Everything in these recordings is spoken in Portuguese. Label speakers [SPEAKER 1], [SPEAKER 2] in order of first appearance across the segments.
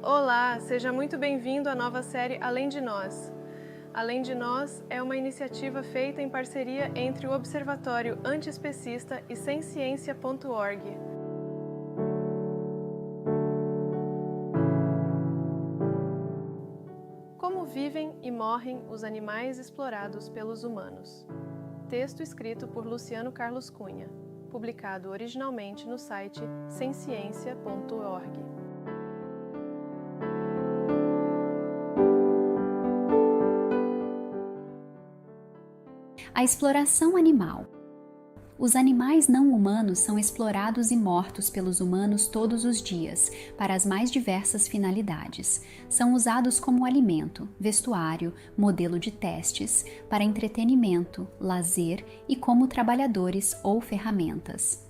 [SPEAKER 1] Olá, seja muito bem-vindo à nova série Além de Nós. Além de Nós é uma iniciativa feita em parceria entre o Observatório Antiespecista e Semciência.org. Como vivem e morrem os animais explorados pelos humanos? Texto escrito por Luciano Carlos Cunha, publicado originalmente no site semciência.org.
[SPEAKER 2] A exploração animal. Os animais não humanos são explorados e mortos pelos humanos todos os dias, para as mais diversas finalidades. São usados como alimento, vestuário, modelo de testes, para entretenimento, lazer e como trabalhadores ou ferramentas.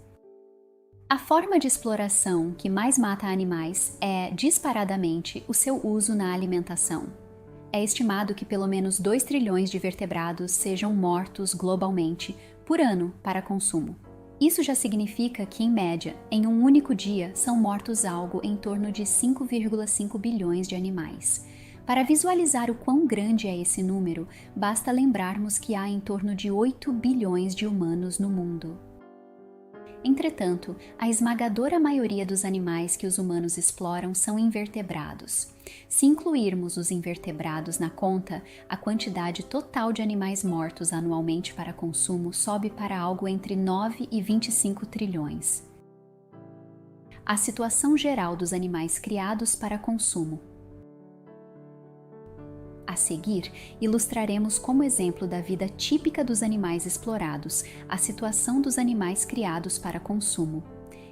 [SPEAKER 2] A forma de exploração que mais mata animais é, disparadamente, o seu uso na alimentação. É estimado que pelo menos 2 trilhões de vertebrados sejam mortos globalmente por ano para consumo. Isso já significa que, em média, em um único dia, são mortos algo em torno de 5,5 bilhões de animais. Para visualizar o quão grande é esse número, basta lembrarmos que há em torno de 8 bilhões de humanos no mundo. Entretanto, a esmagadora maioria dos animais que os humanos exploram são invertebrados. Se incluirmos os invertebrados na conta, a quantidade total de animais mortos anualmente para consumo sobe para algo entre 9 e 25 trilhões. A situação geral dos animais criados para consumo. A seguir, ilustraremos como exemplo da vida típica dos animais explorados, a situação dos animais criados para consumo.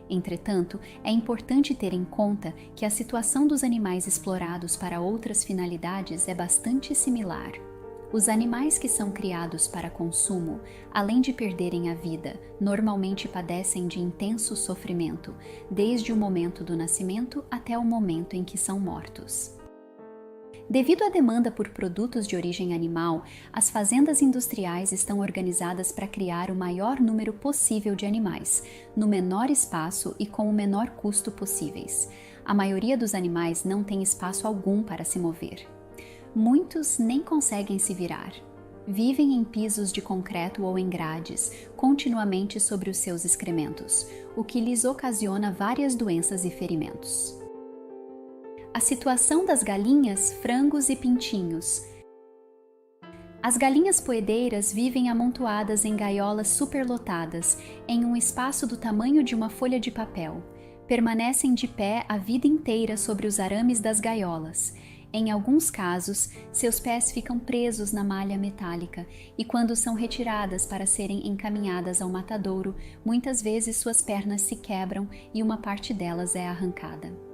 [SPEAKER 2] Entretanto, é importante ter em conta que a situação dos animais explorados para outras finalidades é bastante similar. Os animais que são criados para consumo, além de perderem a vida, normalmente padecem de intenso sofrimento, desde o momento do nascimento até o momento em que são mortos. Devido à demanda por produtos de origem animal, as fazendas industriais estão organizadas para criar o maior número possível de animais, no menor espaço e com o menor custo possíveis. A maioria dos animais não tem espaço algum para se mover. Muitos nem conseguem se virar. Vivem em pisos de concreto ou em grades, continuamente sobre os seus excrementos, o que lhes ocasiona várias doenças e ferimentos. A situação das galinhas, frangos e pintinhos. As galinhas poedeiras vivem amontoadas em gaiolas superlotadas, em um espaço do tamanho de uma folha de papel. Permanecem de pé a vida inteira sobre os arames das gaiolas. Em alguns casos, seus pés ficam presos na malha metálica e, quando são retiradas para serem encaminhadas ao matadouro, muitas vezes suas pernas se quebram e uma parte delas é arrancada.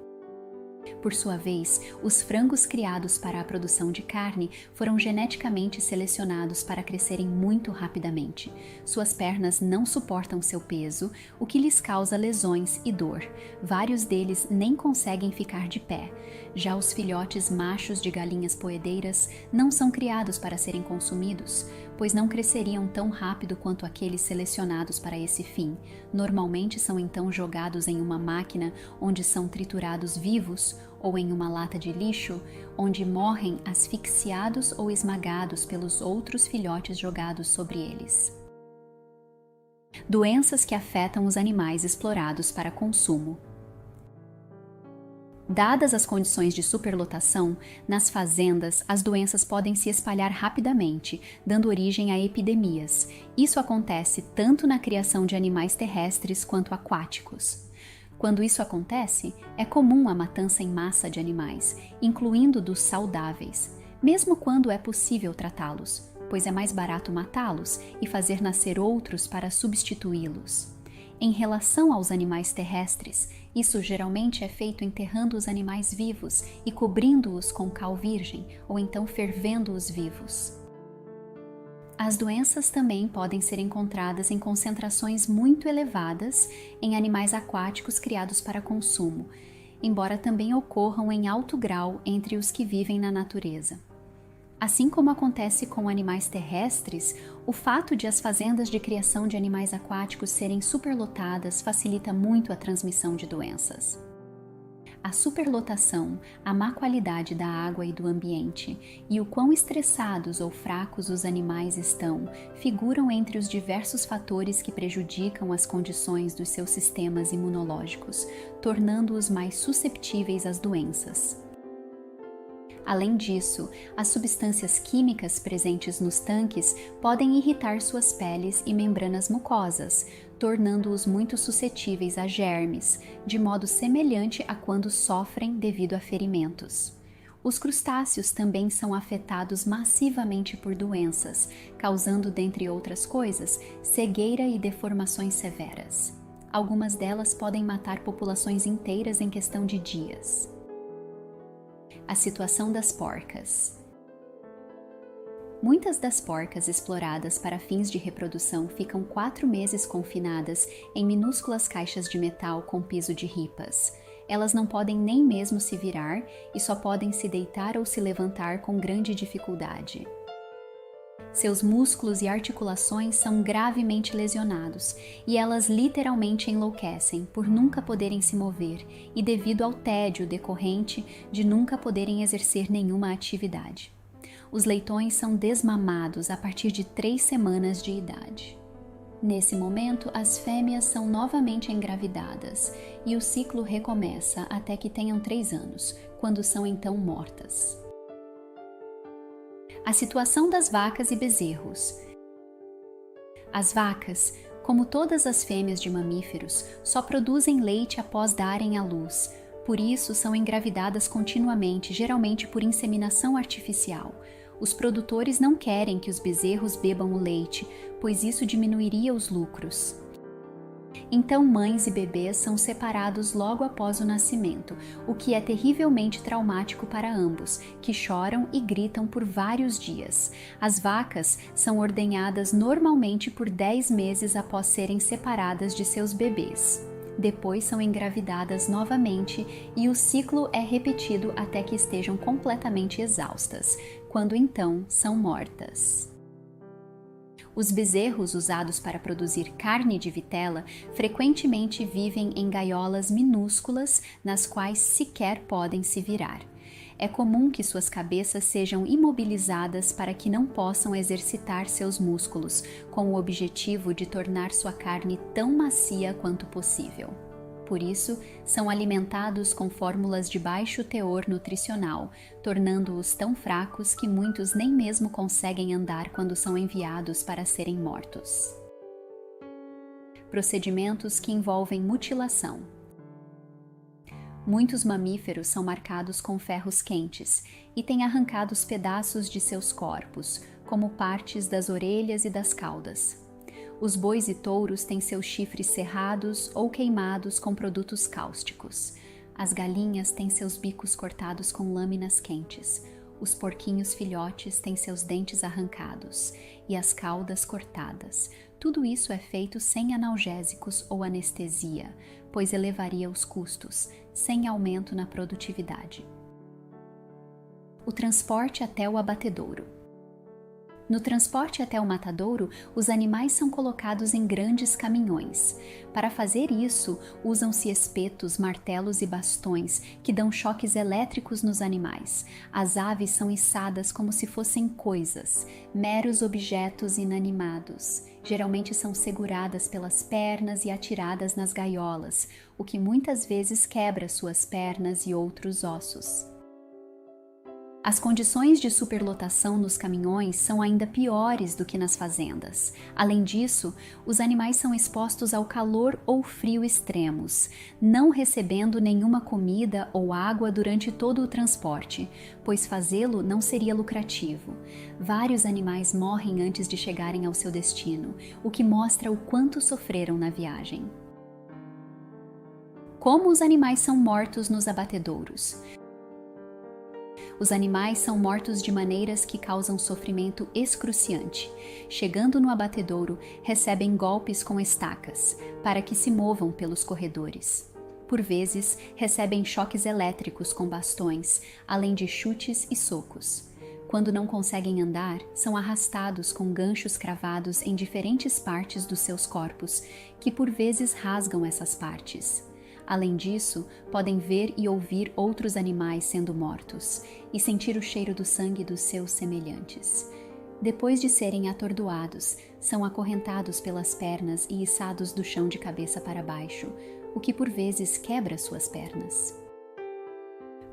[SPEAKER 2] Por sua vez, os frangos criados para a produção de carne foram geneticamente selecionados para crescerem muito rapidamente. Suas pernas não suportam seu peso, o que lhes causa lesões e dor. Vários deles nem conseguem ficar de pé. Já os filhotes machos de galinhas poedeiras não são criados para serem consumidos, pois não cresceriam tão rápido quanto aqueles selecionados para esse fim. Normalmente são então jogados em uma máquina onde são triturados vivos ou em uma lata de lixo, onde morrem asfixiados ou esmagados pelos outros filhotes jogados sobre eles. Doenças que afetam os animais explorados para consumo. Dadas as condições de superlotação, nas fazendas as doenças podem se espalhar rapidamente, dando origem a epidemias. Isso acontece tanto na criação de animais terrestres quanto aquáticos. Quando isso acontece, é comum a matança em massa de animais, incluindo dos saudáveis, mesmo quando é possível tratá-los, pois é mais barato matá-los e fazer nascer outros para substituí-los. Em relação aos animais terrestres, isso geralmente é feito enterrando os animais vivos e cobrindo-os com cal virgem ou então fervendo-os vivos. As doenças também podem ser encontradas em concentrações muito elevadas em animais aquáticos criados para consumo, embora também ocorram em alto grau entre os que vivem na natureza. Assim como acontece com animais terrestres, o fato de as fazendas de criação de animais aquáticos serem superlotadas facilita muito a transmissão de doenças. A superlotação, a má qualidade da água e do ambiente e o quão estressados ou fracos os animais estão figuram entre os diversos fatores que prejudicam as condições dos seus sistemas imunológicos, tornando-os mais susceptíveis às doenças. Além disso, as substâncias químicas presentes nos tanques podem irritar suas peles e membranas mucosas, tornando-os muito suscetíveis a germes, de modo semelhante a quando sofrem devido a ferimentos. Os crustáceos também são afetados massivamente por doenças, causando, dentre outras coisas, cegueira e deformações severas. Algumas delas podem matar populações inteiras em questão de dias. A situação das porcas. Muitas das porcas exploradas para fins de reprodução ficam 4 meses confinadas em minúsculas caixas de metal com piso de ripas. Elas não podem nem mesmo se virar e só podem se deitar ou se levantar com grande dificuldade. Seus músculos e articulações são gravemente lesionados e elas literalmente enlouquecem por nunca poderem se mover e devido ao tédio decorrente de nunca poderem exercer nenhuma atividade. Os leitões são desmamados a partir de 3 semanas de idade. Nesse momento, as fêmeas são novamente engravidadas e o ciclo recomeça até que tenham 3 anos, quando são então mortas. A situação das vacas e bezerros. As vacas, como todas as fêmeas de mamíferos, só produzem leite após darem à luz. Por isso, são engravidadas continuamente, geralmente por inseminação artificial. Os produtores não querem que os bezerros bebam o leite, pois isso diminuiria os lucros. Então, mães e bebês são separados logo após o nascimento, o que é terrivelmente traumático para ambos, que choram e gritam por vários dias. As vacas são ordenhadas normalmente por 10 meses após serem separadas de seus bebês. Depois são engravidadas novamente e o ciclo é repetido até que estejam completamente exaustas, quando então são mortas. Os bezerros usados para produzir carne de vitela frequentemente vivem em gaiolas minúsculas nas quais sequer podem se virar. É comum que suas cabeças sejam imobilizadas para que não possam exercitar seus músculos, com o objetivo de tornar sua carne tão macia quanto possível. Por isso, são alimentados com fórmulas de baixo teor nutricional, tornando-os tão fracos que muitos nem mesmo conseguem andar quando são enviados para serem mortos. Procedimentos que envolvem mutilação. Muitos mamíferos são marcados com ferros quentes e têm arrancados pedaços de seus corpos, como partes das orelhas e das caudas. Os bois e touros têm seus chifres serrados ou queimados com produtos cáusticos. As galinhas têm seus bicos cortados com lâminas quentes. Os porquinhos filhotes têm seus dentes arrancados e as caudas cortadas. Tudo isso é feito sem analgésicos ou anestesia, pois elevaria os custos, sem aumento na produtividade. O transporte até o abatedouro. No transporte até o matadouro, os animais são colocados em grandes caminhões. Para fazer isso, usam-se espetos, martelos e bastões que dão choques elétricos nos animais. As aves são içadas como se fossem coisas, meros objetos inanimados. Geralmente são seguradas pelas pernas e atiradas nas gaiolas, o que muitas vezes quebra suas pernas e outros ossos. As condições de superlotação nos caminhões são ainda piores do que nas fazendas. Além disso, os animais são expostos ao calor ou frio extremos, não recebendo nenhuma comida ou água durante todo o transporte, pois fazê-lo não seria lucrativo. Vários animais morrem antes de chegarem ao seu destino, o que mostra o quanto sofreram na viagem. Como os animais são mortos nos abatedouros? Os animais são mortos de maneiras que causam sofrimento excruciante. Chegando no abatedouro, recebem golpes com estacas, para que se movam pelos corredores. Por vezes, recebem choques elétricos com bastões, além de chutes e socos. Quando não conseguem andar, são arrastados com ganchos cravados em diferentes partes dos seus corpos, que por vezes rasgam essas partes. Além disso, podem ver e ouvir outros animais sendo mortos e sentir o cheiro do sangue dos seus semelhantes. Depois de serem atordoados, são acorrentados pelas pernas e içados do chão de cabeça para baixo, o que por vezes quebra suas pernas.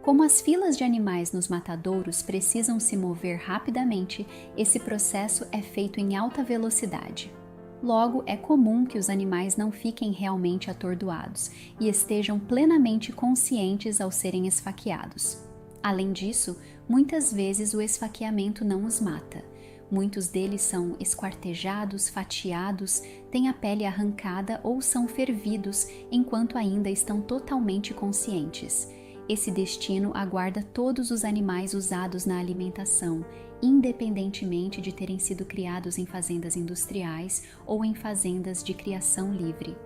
[SPEAKER 2] Como as filas de animais nos matadouros precisam se mover rapidamente, esse processo é feito em alta velocidade. Logo, é comum que os animais não fiquem realmente atordoados e estejam plenamente conscientes ao serem esfaqueados. Além disso, muitas vezes o esfaqueamento não os mata. Muitos deles são esquartejados, fatiados, têm a pele arrancada ou são fervidos enquanto ainda estão totalmente conscientes. Esse destino aguarda todos os animais usados na alimentação, independentemente de terem sido criados em fazendas industriais ou em fazendas de criação livre.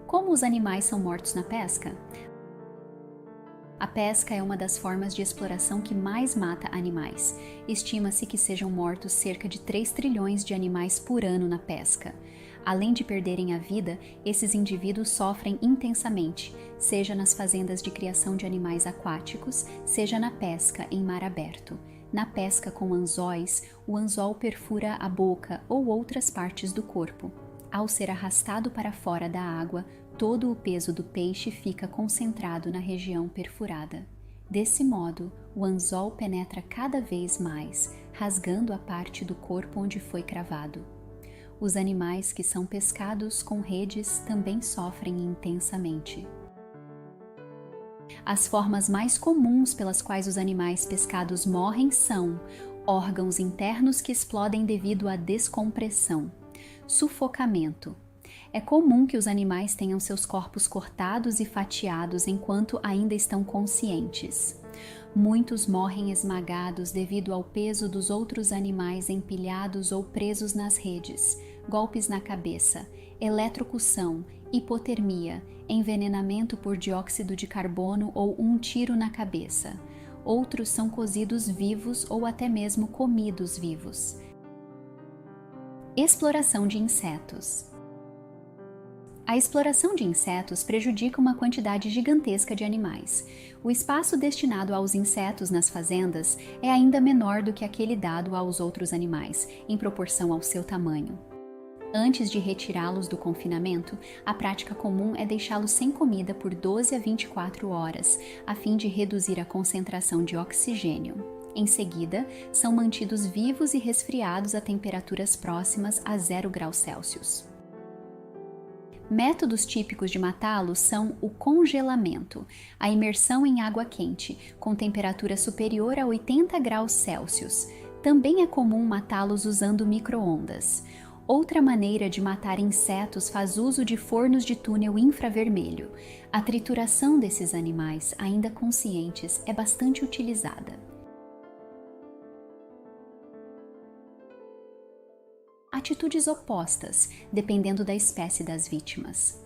[SPEAKER 2] Como os animais são mortos na pesca? A pesca é uma das formas de exploração que mais mata animais. Estima-se que sejam mortos cerca de 3 trilhões de animais por ano na pesca. Além de perderem a vida, esses indivíduos sofrem intensamente, seja nas fazendas de criação de animais aquáticos, seja na pesca em mar aberto. Na pesca com anzóis, o anzol perfura a boca ou outras partes do corpo. Ao ser arrastado para fora da água, todo o peso do peixe fica concentrado na região perfurada. Desse modo, o anzol penetra cada vez mais, rasgando a parte do corpo onde foi cravado. Os animais que são pescados com redes também sofrem intensamente. As formas mais comuns pelas quais os animais pescados morrem são órgãos internos que explodem devido à descompressão, sufocamento. É comum que os animais tenham seus corpos cortados e fatiados enquanto ainda estão conscientes. Muitos morrem esmagados devido ao peso dos outros animais empilhados ou presos nas redes, golpes na cabeça, eletrocução, hipotermia, envenenamento por dióxido de carbono ou um tiro na cabeça. Outros são cozidos vivos ou até mesmo comidos vivos. Exploração de insetos. A exploração de insetos prejudica uma quantidade gigantesca de animais. O espaço destinado aos insetos nas fazendas é ainda menor do que aquele dado aos outros animais, em proporção ao seu tamanho. Antes de retirá-los do confinamento, a prática comum é deixá-los sem comida por 12 a 24 horas, a fim de reduzir a concentração de oxigênio. Em seguida, são mantidos vivos e resfriados a temperaturas próximas a 0 graus Celsius. Métodos típicos de matá-los são o congelamento, a imersão em água quente, com temperatura superior a 80 graus Celsius. Também é comum matá-los usando micro-ondas. Outra maneira de matar insetos faz uso de fornos de túnel infravermelho. A trituração desses animais, ainda conscientes, é bastante utilizada. Atitudes opostas, dependendo da espécie das vítimas.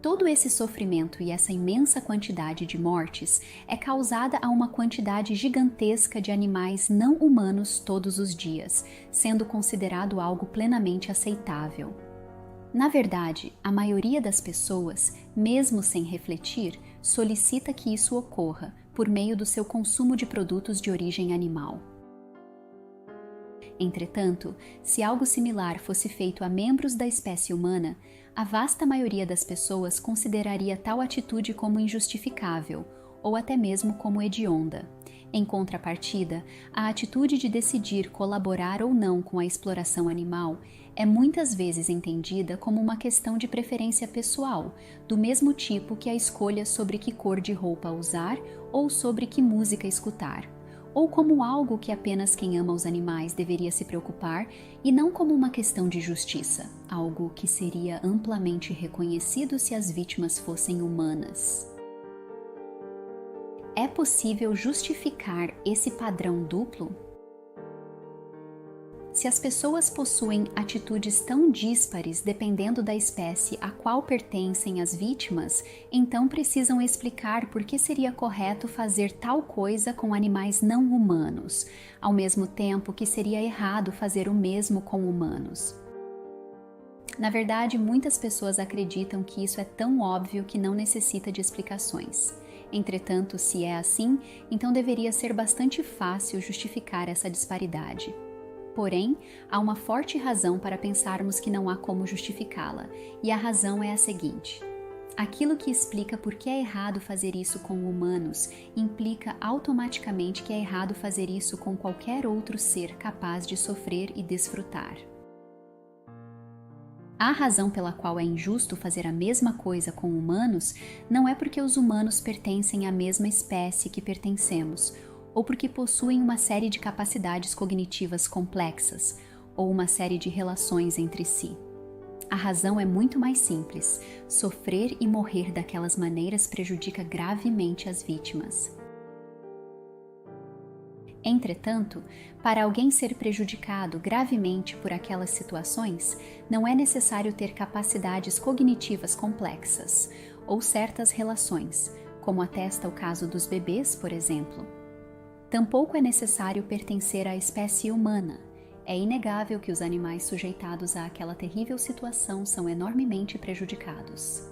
[SPEAKER 2] Todo esse sofrimento e essa imensa quantidade de mortes é causada a uma quantidade gigantesca de animais não humanos todos os dias, sendo considerado algo plenamente aceitável. Na verdade, a maioria das pessoas, mesmo sem refletir, solicita que isso ocorra por meio do seu consumo de produtos de origem animal. Entretanto, se algo similar fosse feito a membros da espécie humana, a vasta maioria das pessoas consideraria tal atitude como injustificável, ou até mesmo como hedionda. Em contrapartida, a atitude de decidir colaborar ou não com a exploração animal é muitas vezes entendida como uma questão de preferência pessoal, do mesmo tipo que a escolha sobre que cor de roupa usar ou sobre que música escutar, ou como algo que apenas quem ama os animais deveria se preocupar e não como uma questão de justiça, algo que seria amplamente reconhecido se as vítimas fossem humanas. É possível justificar esse padrão duplo? Se as pessoas possuem atitudes tão díspares dependendo da espécie a qual pertencem as vítimas, então precisam explicar por que seria correto fazer tal coisa com animais não humanos, ao mesmo tempo que seria errado fazer o mesmo com humanos. Na verdade, muitas pessoas acreditam que isso é tão óbvio que não necessita de explicações. Entretanto, se é assim, então deveria ser bastante fácil justificar essa disparidade. Porém, há uma forte razão para pensarmos que não há como justificá-la, e a razão é a seguinte: aquilo que explica por que é errado fazer isso com humanos implica automaticamente que é errado fazer isso com qualquer outro ser capaz de sofrer e desfrutar. A razão pela qual é injusto fazer a mesma coisa com humanos não é porque os humanos pertencem à mesma espécie que pertencemos, ou porque possuem uma série de capacidades cognitivas complexas, ou uma série de relações entre si. A razão é muito mais simples. Sofrer e morrer daquelas maneiras prejudica gravemente as vítimas. Entretanto, para alguém ser prejudicado gravemente por aquelas situações, não é necessário ter capacidades cognitivas complexas ou certas relações, como atesta o caso dos bebês, por exemplo. Tampouco é necessário pertencer à espécie humana. É inegável que os animais sujeitados àquela terrível situação são enormemente prejudicados.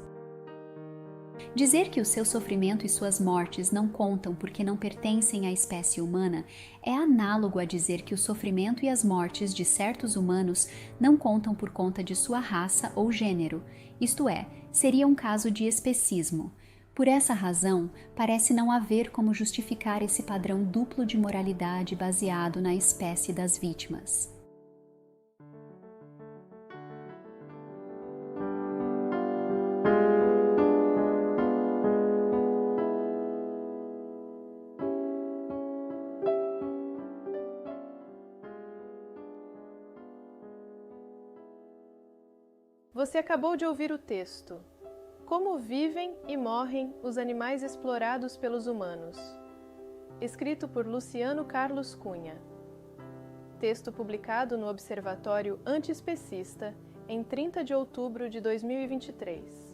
[SPEAKER 2] Dizer que o seu sofrimento e suas mortes não contam porque não pertencem à espécie humana é análogo a dizer que o sofrimento e as mortes de certos humanos não contam por conta de sua raça ou gênero, isto é, seria um caso de especismo. Por essa razão, parece não haver como justificar esse padrão duplo de moralidade baseado na espécie das vítimas.
[SPEAKER 1] Você acabou de ouvir o texto Como vivem e morrem os animais explorados pelos humanos, escrito por Luciano Carlos Cunha. Texto publicado no Observatório Antiespecista em 30 de outubro de 2023.